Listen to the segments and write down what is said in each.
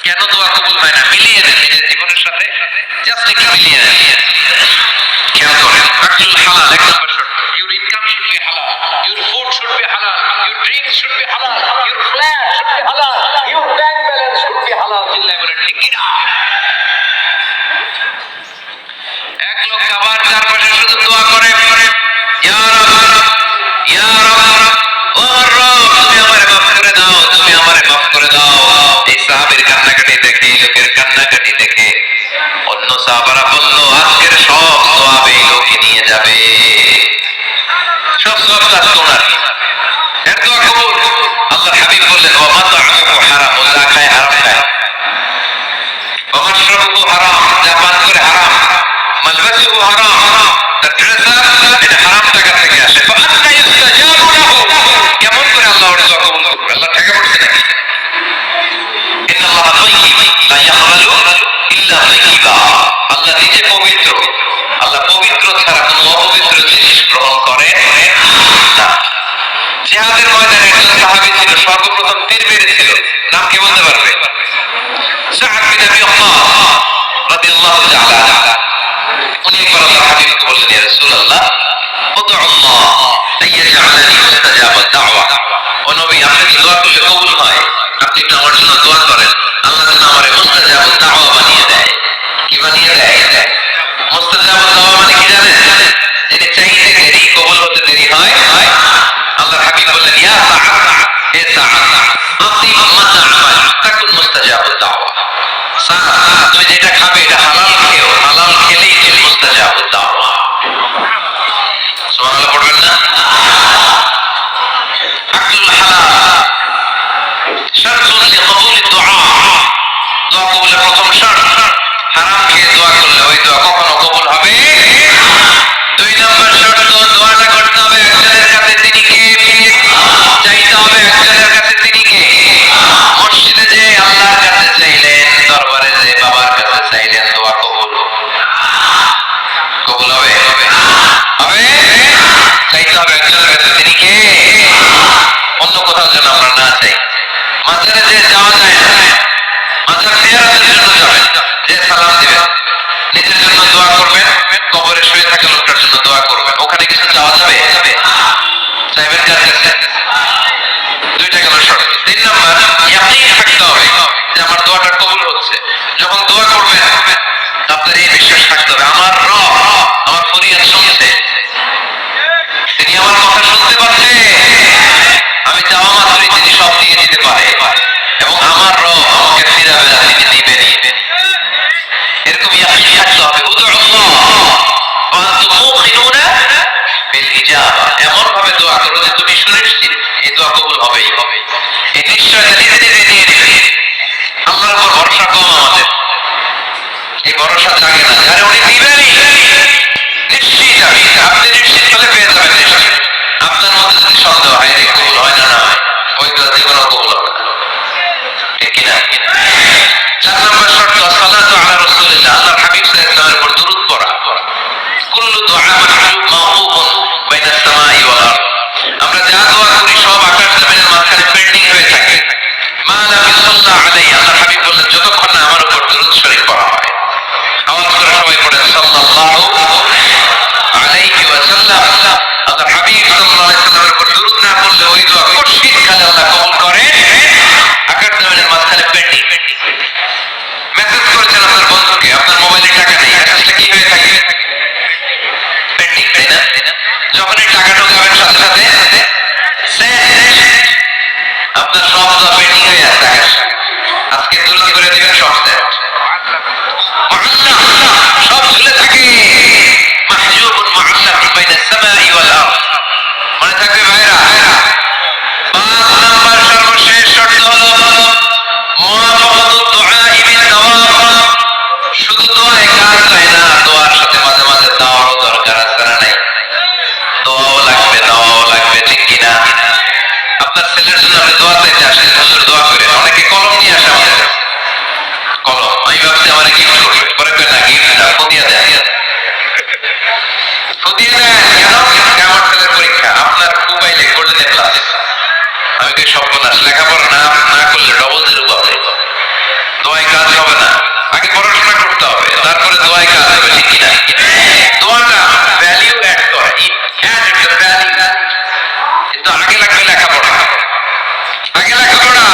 কেন দোয়া কবুল হয় না? মিলিয়ে নেন নিজের জীবনের সাথে, জাস্ট একটু মিলিয়ে নেন। খেয়াল করেন, আকলুল হালাল এক নম্বর শর্ত। Your income should be halal, your food should be halal, your drinks should be halal, your flat should be halal, your bank balance should be halal। চিল্লায় বলেন ঠিক কি না? এক লোক আবার চারপাশে শুধু দোয়া করে, ইয়া রাব, ইয়া রাব, ও রব, তুমি আমারে মাফ করে দাও, তুমি আমারে মাফ করে দাও। এই সাহাবীর কান্নাকাটি দেখে, এই লোকের কান্নাকাটি দেখে অন্য সাহাবারা বলল, আজকের সব সওয়াব এই লোকে নিয়ে যাবে, সব সওয়াব তার তোমার। এর দোয়া কবুল। আল্লাহর হাবিব বললেন, ওয়া মাতআমুহু হারাম, ও যা খায় হারাম খায়, ওয়া মাশরাবুহু হারাম, যা পান করে হারাম, মালবাসুহু হারাম, তার ড্রেস এটা হারাম টাকা থেকে আসে। ফাআন্না ইউস্তাজাবু লাহু, কেমন করে আল্লাহ ওর দোয়া কবুল করবে? আল্লাহ ঠেকা পড়ছে নাকি? ইন্নাল্লাহা তাইয়্যিব লা ইয়াকবালু ইল্লা তাইয়্যিবা। আল্লাহ নিজে পবিত্র, আল্লাহ পবিত্র ছাড়া কোনো অপবিত্র জিনিস গ্রহণ করে না। জিহাদের ময়দানে একজন সাহাবী ছিল, সর্বপ্রথম তীর মেরেছিল, নাম কে বলতে পারবে? সাআদ বিন আবি ওয়াক্কাস রাদিয়াল্লাহু তাআলা আনহু। উনি একবার আল্লাহর হাবিবকে বললেন, ইয়া রাসূলুল্লাহ, উদউ আল্লাহ আইয়াজআলানি মুস্তাজাবা দাওয়া। ও নবী, আপনি তো দোয়া করলে কবুল হয়, আপনি একটু আমার জন্য দোয়া করেন, আল্লাহ যেন আমারে মুস্তাজাবা দাওয়া বানিয়ে দেয়। কি বানিয়ে দেয়? মুস্তাজাবা দাওয়া মানে কি জানেন? যিনি চাইতে দেরি, কবুল হতে দেরি হয়। আল্লাহর হাবিব বললেন, ইয়া সাআদ, হে সাআদ, আতি মা তা'মাল তাকুন মুস্তাজাবা দাওয়া। সাআদ, তুমি যেটা খাবে এটা হালাল খেও, হালাল খেলেই তুমি মুস্তাজাবা দাওয়া। সুবহানাল্লাহ পড়বেন না? আকলুল হালাল শারতুন লিকবুলিদ দুআ, দোয়া কবুলের প্রথম শর্ত। হারাম খেয়ে দোয়া করলে ওই দোয়া কখনো কবুল হবে না। দুই নম্বর শর্ত, দোয়াটা করতে হবে একজনের কাছে, তিনি কে? চাইতে হবে একজনের কাছে, তিনি কে? মসজিদে যে আল্লাহর কাছে চাইলেন, দরবারে যে বাবার কাছে চাইলেন, দোয়া কবুল কবুল হবে? হবে। চাইতে হবে একজনের কাছে, তিনি কে? অন্য কোথাও যেন আমরা না চাই। মাজারে যে যাওয়া যায় না, মাজার জিয়ারতের জন্য যাবেন, যে সালাম দিবেন, নিজের জন্য দোয়া করবেন, কবরে শুয়ে থাকা লোকটার জন্য দোয়া করবেন, ওখানে কিছু চাওয়া যাবে? চাইবেন কার কাছে? দুইটা গেল শর্ত। তিন নম্বর, ইয়াকিন থাকতে হবে যে আমার দোয়াটা কবুল হচ্ছে। যখন দোয়া করবেন আপনার এই বিশ্বাস থাকতে হবে, আমার রব আমার ফরিয়াদ শুনছে, তিনি আমার কথা শুনতে পাচ্ছে, আমি চাওয়া মাত্রই তিনি সব দিয়ে দিতে পারে, এবং আমার রব আমাকে ফিরাবে না, তিনি দিবেন। এরকম ইয়াকিন থাকতে হবে। উদউ আল্লাহ ওয়া আনতুম মুকিনুনা বিল ইজাবা, এমন ভাবে দোয়া করো যে তুমি সুনিশ্চিত এই দোয়া কবুল হবেই হবে। এই নিশ্চয়তা নিজে নিজে নিয়ে নেবে। আল্লাহর উপর ভরসা কম আমাদের, এই ভরসা জাগে না, যারা উনি দিবেনই নিশ্চিত। আপনি নিশ্চিত হলে পেয়ে যাবেন নিশ্চিত। আপনার মধ্যে যদি সন্দেহ হয় যে কবুল হয় না না হয়, ওই দোয়া জীবনেও কবুল হবে না, ঠিক কিনা? চার নম্বর শর্ত, সালাতু আলা রাসূলিল্লাহ, আল্লাহর হাবিব সাল্লাল্লাহু আলাইহি ওয়াসাল্লামের উপর দুরূদ পড়া। কুল্লু দুআ মাওকুফুন বাইনাস সামাই ওয়াল আরদ, আমরা যা দোয়া করি সব আকাশ জমিনের মাঝখানে পেন্ডিং হয়ে থাকে। মা লা ইল্লাল্লাহ আলাইহি, আল্লাহর হাবিব বললেন, যতক্ষণ না আমার উপর দুরূদ শরীফ পড়া হয়। আওয়াজ করে সবাই পড়েন, সাল্লাল্লাহু আলাইহি ওয়াসাল্লাম। দোয়ায় কাজ হবে না, আগে পড়াশোনা করতে হবে, তারপরে দোয়ায় কাজ হবে, ঠিক কিনা? দোয়াটা ভ্যালিউ অ্যাড করে, অ্যাড দ্য ভ্যালিউ। কিন্তু আগে লাগবে লেখাপড়া, আগে লেখাপড়া।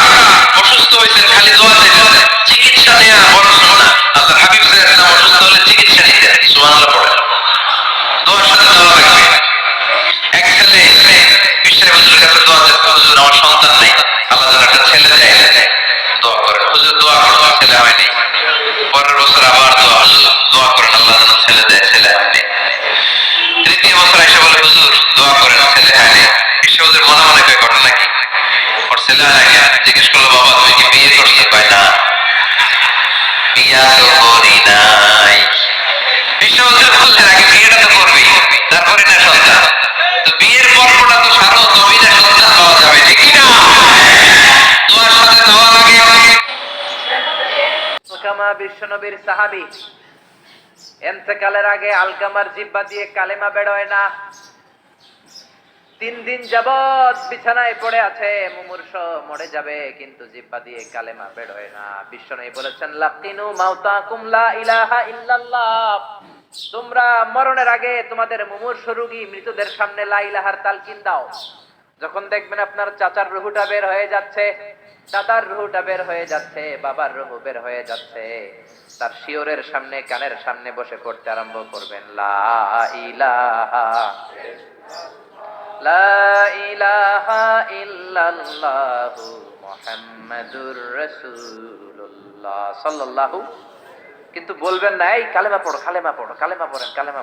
অসুস্থ হয়েছেন খালি দোয়া চাইতেন, চিকিৎসা নেওয়া বড় সুন্নাহ। আল্লাহ হাবিব সাল্লাল্লাহু আলাইহি ওয়াসাল্লাম অসুস্থ হলে চিকিৎসা নিতেন, সুবহানাল্লাহ পড়েন। দোয়ার সাথে দোয়া লাগবে। এক ছেলে বিশ্বের হুজুরের কাছে দোয়া চাইছে, হুজুর আমার সন্তান নাই, আল্লাহ যেন একটা ছেলে দেয়, দোয়া করেন। হুজুর দোয়া করছেন, ছেলে হয়নি। পরের বছর আবার দোয়া, হুজুর দোয়া করেন আল্লাহ যেন ছেলে দেয়, ছেলে হয়নি। তৃতীয় বছর এসে বলে, হুজুর দোয়া করেন, ছেলে হয়নি। বিশ্ব হুজুর মনে মনে কয় ঘটনা কি? ওর ছেলে হয় না। জিজ্ঞেস করলো, বাবা তুমি কি বিয়ে করছো? কয় না, বিয়া তো করি নাই। বিশ্ব হুজুর বললেন, আগে বিয়েটা তো করবি, তারপরে না সন্তান। তো বিয়ের পর্বটা তো সারো, তবেই না সন্তান পাওয়া যাবে, ঠিক কিনা? দোয়ার সাথে দোয়া লাগে। আলকামা বিশ্বনবীর সাহাবী, ইন্তেকালের আগে আলকামার জিহ্বা দিয়ে কালেমা বের হয় না। 3 দিন যাবত বিছানায় পড়ে আছে, মুমূর্ষ, মরে যাবে, কিন্তু জিহ্বা দিয়ে কালেমা বের হয় না। বিশ্বনবী বলেছেন, লাকিনু মাউতাকুম লা ইলাহা ইল্লাল্লাহ। তোমরা মরণের আগে তোমাদের মুমূর্ষ রোগী মৃতদের সামনে লা ইলাহার তালকিন দাও। যখন দেখবেন আপনার চাচার রুহুটা বের হয়ে যাচ্ছে, দাদার রুহুটা বের হয়ে যাচ্ছে, বাবার রুহু বের হয়ে যাচ্ছে, তার শিওরের সামনে, কানের সামনে বসে পড়তে আরম্ভ করবেন, লা ইলাহা লা ইলাহা ইল্লাল্লাহু মুহাম্মাদুর রাসূলুল্লাহ সাল্লাল্লাহু। কিন্তু বলবেন না, এই কালেমা পড়ো, কালেমা পড়ো, কালেমা পড়েন, কালেমা পড়েন।